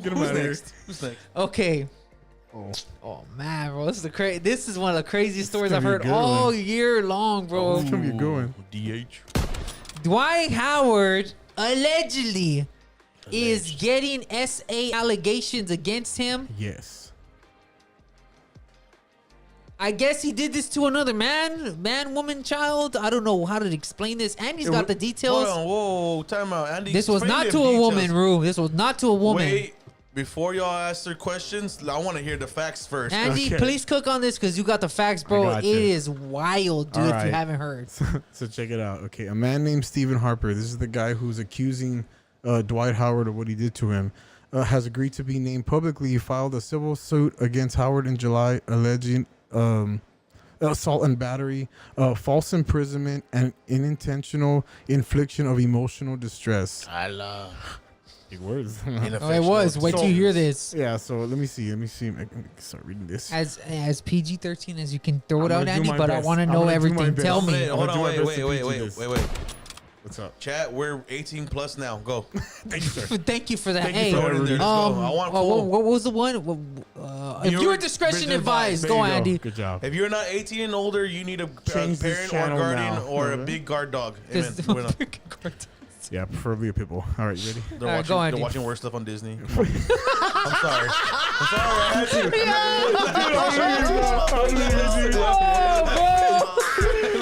Get him Who's out of here. next? Who's next? Okay. Oh. Oh man, bro, this is one of the craziest stories I've gonna be a heard good all one. year long, bro. It's gonna be a good one. DH. Dwight Howard allegedly is getting SA allegations against him. Yes. I guess he did this to another man, woman, child. I don't know how to explain this. Andy's got the details. Hold on, whoa, time out, Andy. This was explain not them to a details. woman, Rue. This was not to a woman. Wait, before y'all ask their questions, I want to hear the facts first. Andy, Okay. please cook on this because you got the facts, bro. got It you. is wild, dude, All if you right. haven't heard. So check it out. Okay, a man named Stephen Harper. This is the guy who's accusing Dwight Howard of what he did to him. Has agreed to be named publicly. He filed a civil suit against Howard in July, alleging assault and battery, false imprisonment, and unintentional infliction of emotional distress. I love Big words. Oh, it was. Wait till you hear this. Yeah. So let me see. I can start reading this. As PG-13 as you can throw it I'm out, gonna do Andy, my but I best. want to I'm know gonna do my everything. best. Tell me. Wait, hold I'm on, gonna do my wait, best to wait. What's up? Chat, we're 18 plus now. Go. Thank you, sir. Thank you for that. Thank you Hey, for Throw it in there. Let's go. I want full. what was the one? If Viewer your discretion discretion advised, There go, you Andy. Good job. If you're not 18 and older, you need a Change this parent or channel guardian now. or a Mhm. big guard dog. Amen. 'Cause- Bueno. Yeah, preferably a pit bull. All right, you ready? They're, All right, watching, go, they're Andy. watching worse stuff on Disney. Come on. I'm sorry. I'm sorry. I had to.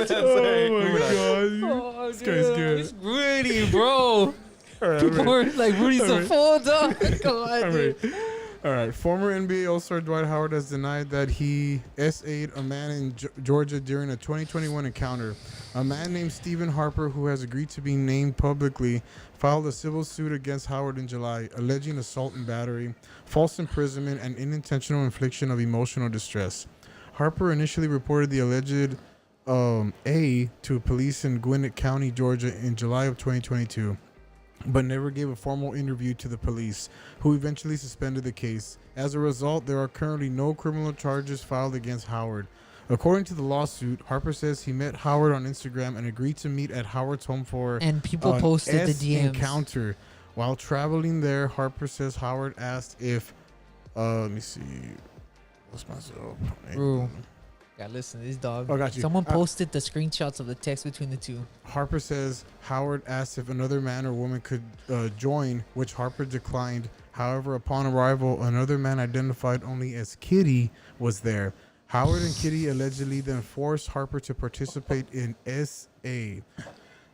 Oh my god. Oh, This guy's good. It's Rudy, bro. All right, I'm People ready. were like, Rudy's a Alright. fool, dog. Come on, I'm dude. ready. All right. Former NBA All-Star Dwight Howard has denied that he SA'd a man in Georgia during a 2021 encounter. A man named Stephen Harper, who has agreed to be named publicly, filed a civil suit against Howard in July, alleging assault and battery, false imprisonment, and unintentional infliction of emotional distress. Harper initially reported the alleged A to police in Gwinnett County, Georgia, in July of 2022. But never gave a formal interview to the police, who eventually suspended the case. As a result, there are currently no criminal charges filed against Howard. According to the lawsuit, Harper says he met Howard on Instagram and agreed to meet at Howard's home for And people an posted the DMs. encounter. While traveling there, Harper says Howard asked if, let me see, what's myself? Bro. Yeah, listen, this dog. Oh, got you. Someone posted the screenshots of the text between the two. Harper says Howard asked if another man or woman could join, which Harper declined. However, upon arrival, another man identified only as Kitty was there. Howard and Kitty allegedly then forced Harper to participate in SA.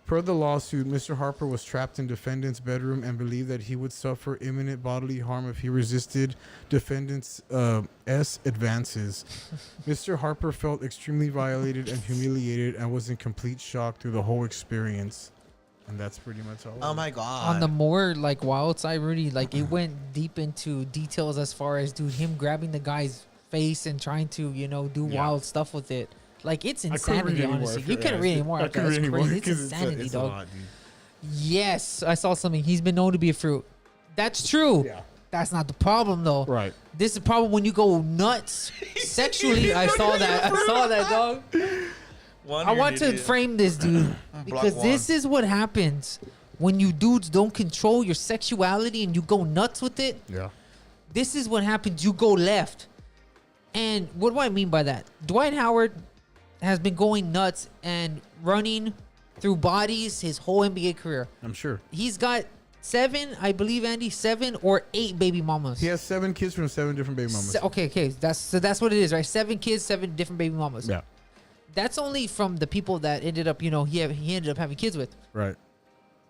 Per the lawsuit, Mr. Harper was trapped in defendant's bedroom and believed that he would suffer imminent bodily harm if he resisted defendant's advances. Mr. Harper felt extremely violated and humiliated and was in complete shock through the whole experience. And that's pretty much all. Oh my god. On the more like wild side, Rudy, like it went deep into details as far as dude him grabbing the guy's face and trying to do Yeah. wild stuff with it. Like it's I couldn't read insanity, anymore. honestly. You couldn't read anymore. I after couldn't that. read It's anymore crazy. It's 'cause insanity, it's a dog. lot, dude. Yes, I saw something. He's been known to be a fruit. That's true. Yeah. That's not the problem though. Right. This is the problem when you go nuts sexually. I saw that, dog. I want to frame this, dude, because this is what happens when you dudes don't control your sexuality and you go nuts with it. Yeah. This is what happens. You go left. And what do I mean by that? Dwight Howard has been going nuts and running through bodies his whole NBA career. I'm sure. He's got 7, I believe, Andy, 7 or 8 baby mamas. He has 7 kids from 7 different baby mamas. Okay. That's what it is, right? 7 kids, 7 different baby mamas. Yeah. That's only from the people that ended up, he ended up having kids with. Right.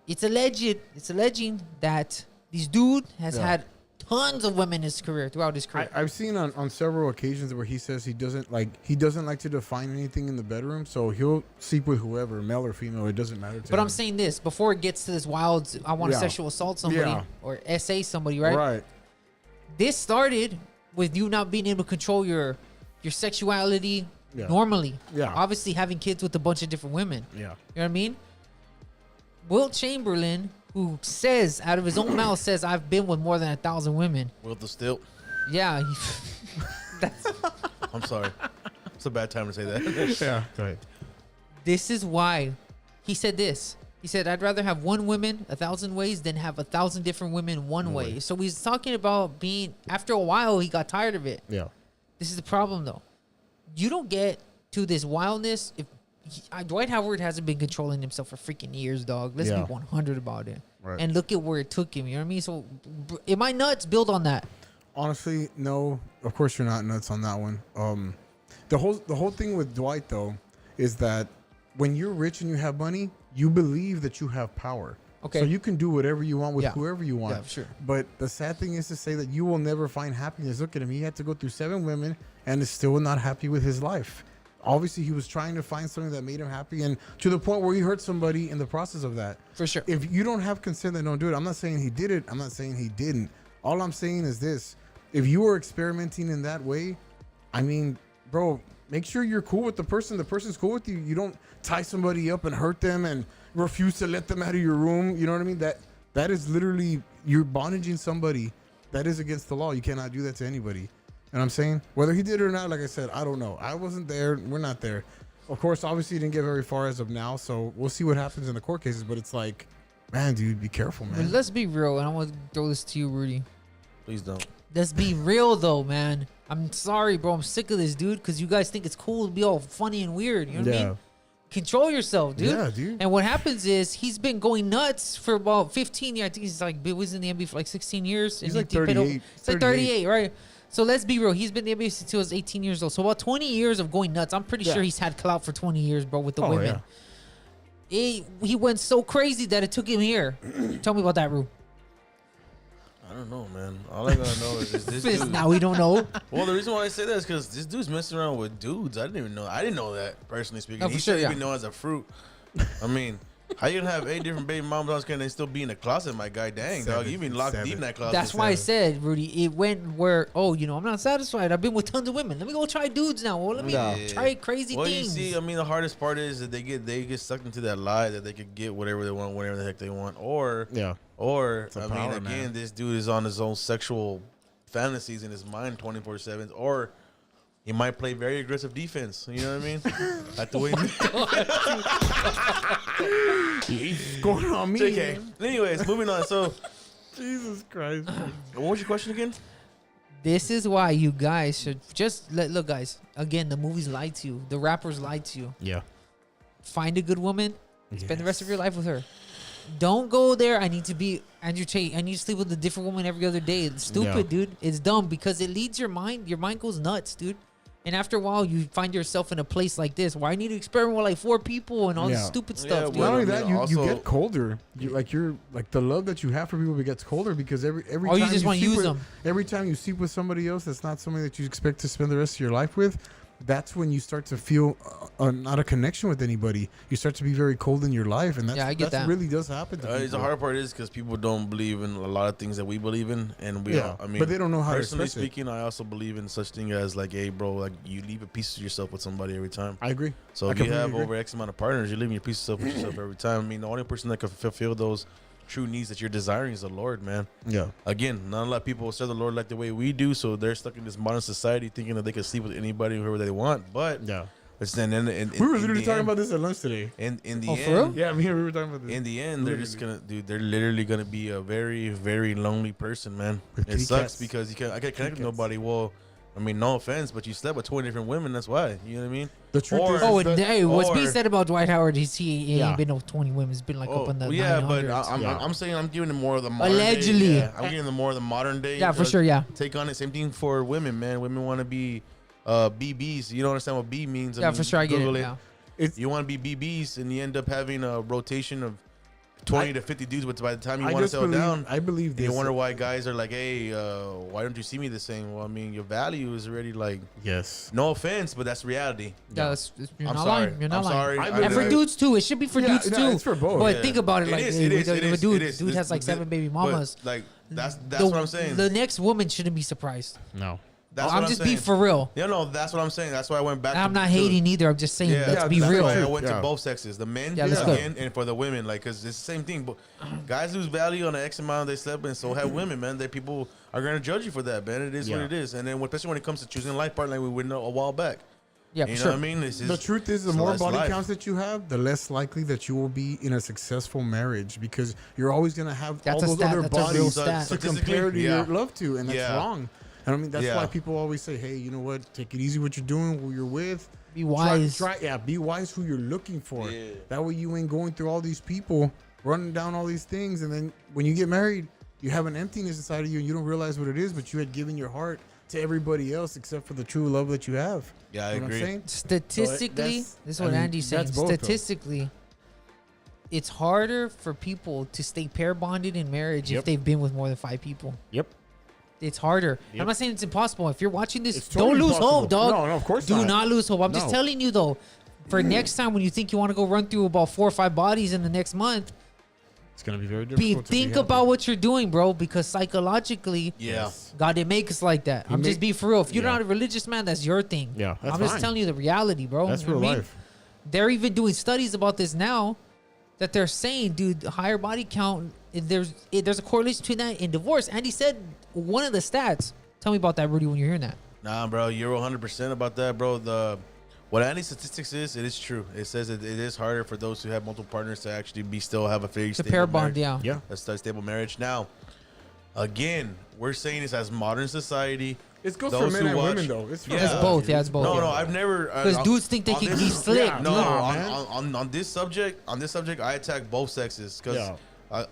It's alleging that this dude has had tons of women in his career, throughout his career. I've seen on several occasions where he says he doesn't like to define anything in the bedroom, so he'll sleep with whoever, male or female, it doesn't matter to him. But I'm saying this, before it gets to this wild, I want to sexual assault somebody or SA somebody, right? Right. This started with you not being able to control your sexuality normally. Yeah. Obviously having kids with a bunch of different women. Yeah. You know what I mean? Wilt Chamberlain, who says out of his own mouth, says I've been with more than 1,000 women. Will the stilt? Yeah. That's, I'm sorry. It's a bad time to say that. Yeah. Go ahead. this is why he said this. He said, I'd rather have one woman 1,000 ways than have 1,000 different women one way. So he's talking about being, after a while, he got tired of it. Yeah. This is the problem, though. You don't get to this wildness if Dwight Howard hasn't been controlling himself for freaking years, dog. Let's be 100 about it. Right. And look at where it took him. You know what I mean? So, am I nuts? Build on that. Honestly, no. Of course, you're not nuts on that one. The whole thing with Dwight though is that when you're rich and you have money, you believe that you have power. Okay. So you can do whatever you want with whoever you want. Yeah, sure. But the sad thing is to say that you will never find happiness. Look at him. He had to go through 7 women and is still not happy with his life. Obviously, he was trying to find something that made him happy, and to the point where he hurt somebody in the process of that. For sure. If you don't have consent, then don't do it. I'm not saying he did it. I'm not saying he didn't. All I'm saying is this. If you are experimenting in that way, I mean, bro, make sure you're cool with the person. The person's cool with you. You don't tie somebody up and hurt them and refuse to let them out of your room. You know what I mean? That is literally, you're bondaging somebody. That is against the law. You cannot do that to anybody. And I'm saying, whether he did it or not, like I said, I don't know. I wasn't there. We're not there. Of course, obviously, he didn't get very far as of now. So we'll see what happens in the court cases. But it's like, man, dude, be careful, man. But let's be real, and I want to throw this to you, Rudy. Please don't. Let's be real, though, man. I'm sorry, bro. I'm sick of this, dude, because you guys think it's cool to be all funny and weird. You know what I mean? Control yourself, dude. Yeah, dude. And what happens is he's been going nuts for about 15 years. I think he's like, was in the NBA for like 16 years. He's and like 38. It's like 38, right? So let's be real. He's been in the NBA since he was 18 years old. So about 20 years of going nuts. I'm pretty sure he's had clout for 20 years, bro, with the women. Yeah. He went so crazy that it took him here. Tell me about that, Ru. I don't know, man. All I gotta know is this dude. Now we don't know. Well, the reason why I say that is because this dude's messing around with dudes. I didn't even know. I didn't know that, personally speaking. No, He for sure, shouldn't even know as a fruit. I mean, how you gonna have 8 different baby moms and they still be in the closet, my guy? Dang, dog. You've been locked deep in that closet. That's why I said, Rudy, it went where, I'm not satisfied. I've been with tons of women. Let me go try dudes now. Well, let me try crazy well, things. You see, I mean, the hardest part is that they get sucked into that lie that they could get whatever they want, whatever the heck they want. Or, I mean, again, this dude is on his own sexual fantasies in his mind 24/7. Or he might play very aggressive defense. You know what I mean? Like the way He's going on me. Okay. Anyways, moving on. So, Jesus Christ. what was your question again? This is why you guys should just look, guys. Again, the movies lied to you. The rappers lied to you. Yeah. Find a good woman. Spend the rest of your life with her. Don't go there. I need to be Andrew Tate. I need to sleep with a different woman every other day. It's stupid, dude. It's dumb because it leads your mind. Your mind goes nuts, dude. And after a while, you find yourself in a place like this where I need to experiment with like 4 people and all this stupid stuff. Dude. Not only that, you also, get colder. You're like the love that you have for people gets colder because every time you just want to use them. Every time you sleep with somebody else that's not somebody that you expect to spend the rest of your life with, that's when you start to feel not a connection with anybody. You start to be very cold in your life, and I get that. really does happen to people. The hard part is because people don't believe in a lot of things that we believe in, and I mean, but they don't know how to personally express speaking, I also believe in such thing as like, hey, bro, like you leave a piece of yourself with somebody every time. I agree. So if you have over X amount of partners, you're leaving a piece of yourself with yourself every time. I mean, the only person that can fulfill those true needs that you're desiring is the Lord, man. Yeah. Again, not a lot of people serve the Lord like the way we do, so they're stuck in this modern society thinking that they can sleep with anybody, whoever they want. But it's then we were literally talking about this at lunch today. In the for end, real? Yeah, we were talking about this. In the end, they're just gonna, dude. They're literally gonna be a very, very lonely person, man. With It 3 sucks cats. because I can't connect with nobody. Well, I mean, no offense, but you slept with 20 different women. That's why. You know what I mean? The truth is, what's being said about Dwight Howard? He ain't been no 20 women. It's been like up in the 900s. I'm saying I'm giving them more of the modern allegedly. Day, I'm giving them more of the modern day. Yeah, for sure. Yeah. Take on it. Same thing for women, man. Women want to be BBs. You don't understand what B means. I mean, for sure. I get Google it. You want to be BBs, and you end up having a rotation of 20 to 50 dudes, but by the time you want to settle down, I believe this. You wonder why guys are like, hey, why don't you see me the same? Well, I mean, your value is already like, no offense, but that's reality. Yeah, you're I'm not sorry. lying. You're not I'm lying. sorry. And for dudes too, it should be for dudes too. It's for both. But think about it, like if a dude This- has like 7 baby mamas. But, like that's what I'm saying. The next woman shouldn't be surprised. No. That's I'm what just saying. being for real. Yeah, no, that's what I'm saying. That's why I went back. And I'm not hating either. I'm just saying, let's be that's real. why I went to both sexes, the men let's go. and for the women, like, cause it's the same thing. But guys lose value on the X amount they slept, and so have women, man. That people are gonna judge you for that, man. It is what it is. And then, especially when it comes to choosing a life partner, like we went a while back. Yeah, you know sure. what I mean? The truth is, the more body counts that you have, the less likely that you will be in a successful marriage because you're always gonna have all those other bodies to compare to your love to, and that's wrong. And I mean, that's why people always say, "Hey, you know what? Take it easy what you're doing, who you're with. Be wise. Be wise who you're looking for. That way you ain't going through all these people, running down all these things, and then when you get married, you have an emptiness inside of you, and you don't realize what it is, but you had given your heart to everybody else except for the true love that you have. Yeah, I agree. Statistically, this is what Andy's saying. Statistically, it's harder for people to stay pair bonded in marriage if they've been with more than 5 people. Yep. It's harder. I'm not saying it's impossible. If you're watching this, totally don't lose hope, dog. No, of course not. Do not lose hope. I'm just telling you, though, for next time when you think you want to go run through about 4 or 5 bodies in the next month, it's going to be very difficult. Think about what you're doing, bro, because psychologically, God didn't make us like that. I'm just being for real. If you're not a religious man, that's your thing. Yeah, I'm just telling you the reality, bro. That's real life. They're even doing studies about this now that they're saying, dude, higher body count, there's a correlation between that and divorce. Andy said one of the stats. Tell me about that, Rudy, when you're hearing that. Nah, bro, you're 100% about that, bro. What Andy's statistics is, it is true. It says it is harder for those who have multiple partners to actually still have a very stable pair bond, marriage. A stable marriage. Now, again, we're saying this as modern society. It goes for men and women, though. It's both. Yeah, it's both. No, I've never. Because dudes think they can be slick. On this subject, I attack both sexes because.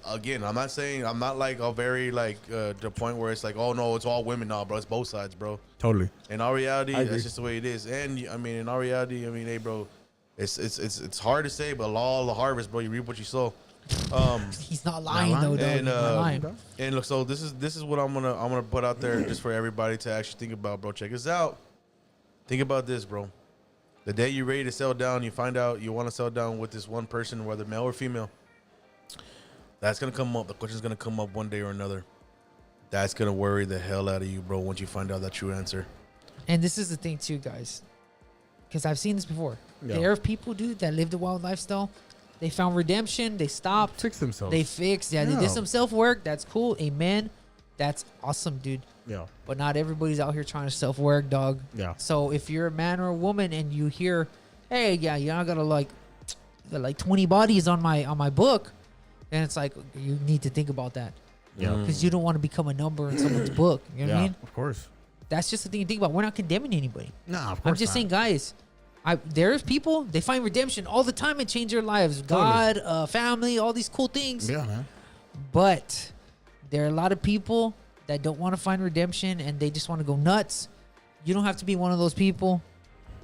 Again, I'm not like a very the point where it's like, oh no, it's all women now, bro. It's both sides, bro. Totally. In our reality, that's just the way it is. And I mean, in our reality, hey, bro, it's hard to say, but law of the harvest, bro. You reap what you sow. He's not lying though, and look, so this is what I'm gonna put out there just for everybody to actually think about, bro. Check this out. Think about this, bro. The day you're ready to settle down, you find out you want to settle down with this one person, whether male or female. That's going to come up. The question's going to come up one day or another. That's going to worry the hell out of you, bro, once you find out that true answer. And this is the thing, too, guys. Because I've seen this before. Yeah. There are people, dude, that lived a wild lifestyle. They found redemption. They stopped. Fixed themselves. They fixed. Yeah, they did some self-work. That's cool. Amen. That's awesome, dude. Yeah. But not everybody's out here trying to self-work, dog. Yeah. So if you're a man or a woman and you hear, hey, I got like 20 bodies on my book, and it's like, you need to think about that. Yeah. Because you don't want to become a number in someone's book. You know what I mean? Of course. That's just the thing to think about. We're not condemning anybody. No, of course I'm just saying, guys, there's people, they find redemption all the time and change their lives. Totally. God, family, all these cool things. Yeah, man. But there are a lot of people that don't want to find redemption and they just want to go nuts. You don't have to be one of those people.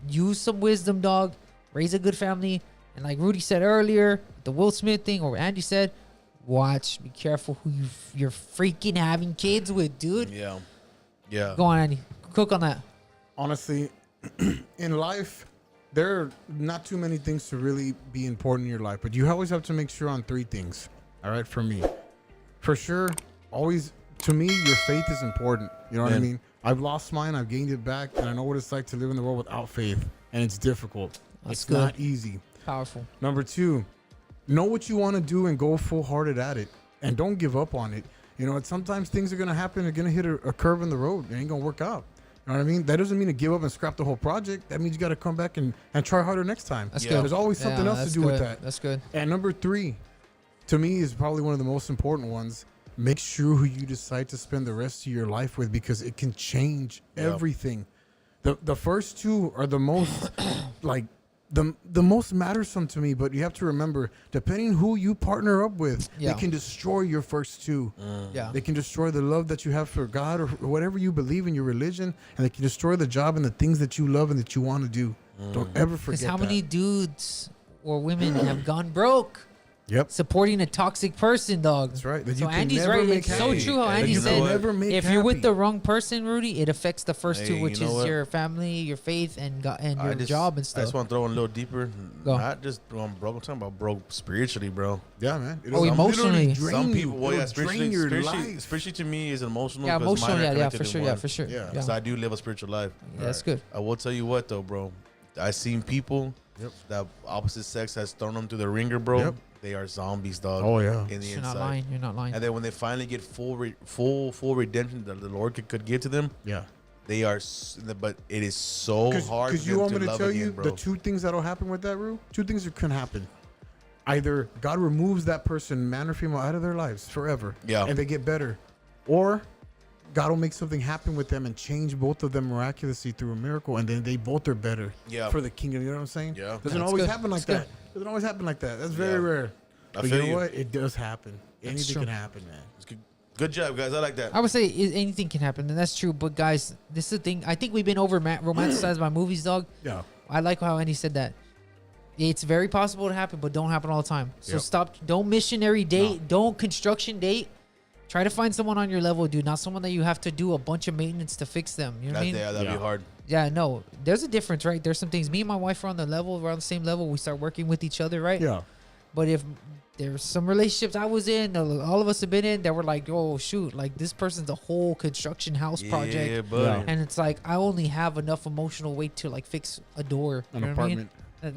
Use some wisdom, dog. Raise a good family. And like Rudy said earlier, the Will Smith thing, or Andy said, watch, be careful who you're freaking having kids with, dude. Yeah. Yeah. Go on, Andy. Cook on that. Honestly, in life, there are not too many things to really be important in your life, but you always have to make sure on 3 things. All right, for me. For sure, always, to me, your faith is important. You know what I mean? I've lost mine, I've gained it back, and I know what it's like to live in the world without faith, and it's difficult. It's not easy. Powerful. Number 2, know what you want to do and go full-hearted at it, and don't give up on it. You know, sometimes things are going to happen. They're going to hit a curve in the road. It ain't going to work out. You know what I mean? That doesn't mean to give up and scrap the whole project. That means you got to come back and try harder next time. That's good. There's always something else to do with that. That's good. And number 3, to me, is probably one of the most important ones. Make sure who you decide to spend the rest of your life with, because it can change everything. The first 2 are the most the most mattersome to me, but you have to remember, depending who you partner up with, they can destroy your first 2. They can destroy the love that you have for God or whatever you believe in, your religion, and they can destroy the job and the things that you love and that you want to do. Don't ever forget that. Because how many dudes or women have gone broke supporting a toxic person, dog? That's right. So Andy's right. It's so true how Andy said, if you're with the wrong person, Rudy, it affects the first 2, which is your family, your faith, and God, and your job and stuff. I just want to throw in a little deeper. Not just broke. I'm talking about broke spiritually, bro. Yeah, man. Emotionally. Some people, spiritually to me is emotional. Yeah, emotional. For sure. Yeah, because I do live a spiritual life. Yeah, that's good. I will tell you what, though, bro. I seen people that opposite sex has thrown them through the ringer, bro. They are zombies, dog. Oh yeah. In the You're inside. You're not lying. And then when they finally get full redemption that the Lord could give to them, They are, but it is so hard. Because you want me to tell you the two things that'll happen with that, Rue? Two things that can happen. Either God removes that person, man or female, out of their lives forever, and they get better, or God will make something happen with them and change both of them miraculously through a miracle, and then they both are better for the kingdom. You know what I'm saying? Yeah. Doesn't always happen like that. Doesn't always happen like that. That's very rare. But you know what? It does happen. Anything can happen, man. It's good job, guys. I like that. I would say anything can happen, and that's true. But guys, this is the thing. I think we've been over romanticized by movies, dog. Yeah. I like how Andy said that. It's very possible to happen, but don't happen all the time. So stop. Don't missionary date. No. Don't construction date. Try to find someone on your level, dude. Not someone that you have to do a bunch of maintenance to fix them. You know what I mean? Yeah, that'd be hard. Yeah, no. There's a difference, right? There's some things. Me and my wife are on the level. We're on the same level. We start working with each other, right? Yeah. But if there's some relationships I was in, all of us have been in, that were like, oh shoot, like this person's a whole construction house project, yeah, buddy. and it's like I only have enough emotional weight to like fix a door, an apartment.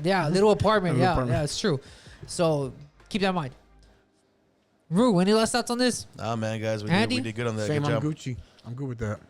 Yeah, a little apartment. Yeah, it's true. So keep that in mind. Rue, any last thoughts on this? Nah, man, guys, we did good on that. Same, good I'm job. Gucci. I'm good with that.